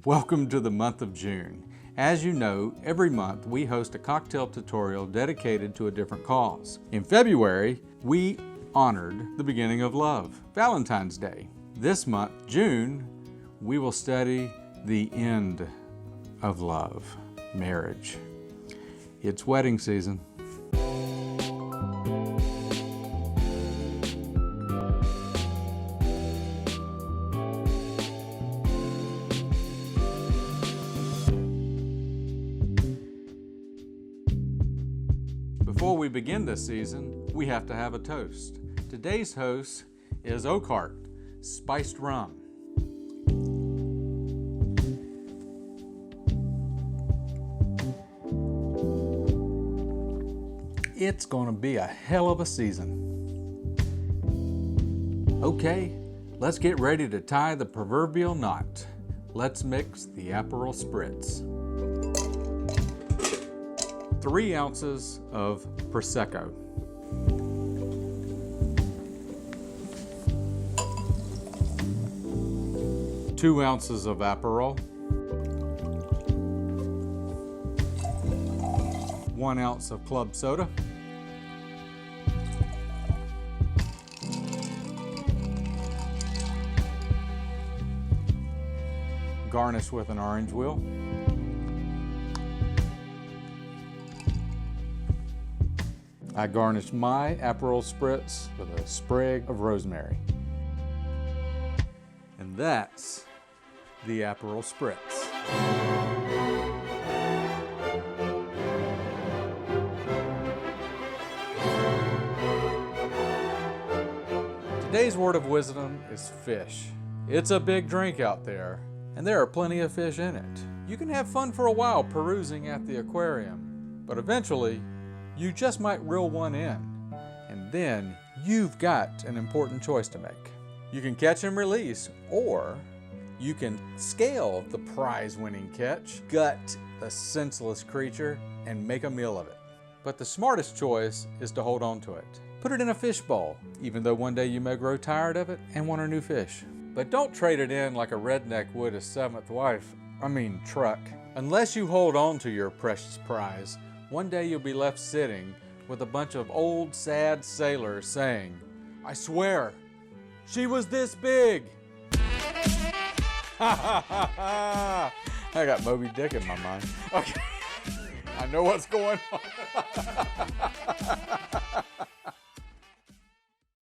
Welcome to the month of June. As you know, every month we host a cocktail tutorial dedicated to a different cause. In February, we honored the beginning of love, Valentine's Day. This month, June, we will study the end of love, marriage. It's wedding season. Before we begin this season, we have to have a toast. Today's toast is Oak Heart Spiced Rum. It's gonna be a hell of a season. Okay, let's get ready to tie the proverbial knot. Let's mix the Aperol Spritz. 3 ounces of Prosecco. 2 ounces of Aperol. 1 ounce of club soda. Garnish with an orange wheel. I garnish my Aperol Spritz with a sprig of rosemary. And that's the Aperol Spritz. Today's word of wisdom is fish. It's a big drink out there, and there are plenty of fish in it. You can have fun for a while perusing at the aquarium, but eventually, you just might reel one in, and then you've got an important choice to make. You can catch and release, or you can scale the prize-winning catch, gut the senseless creature, and make a meal of it. But the smartest choice is to hold on to it. Put it in a fish bowl, even though one day you may grow tired of it and want a new fish. But don't trade it in like a redneck would his 7th wife, truck. Unless you hold on to your precious prize, one day you'll be left sitting with a bunch of old sad sailors saying, "I swear, she was this big." I got Moby Dick in my mind. Okay, I know what's going on.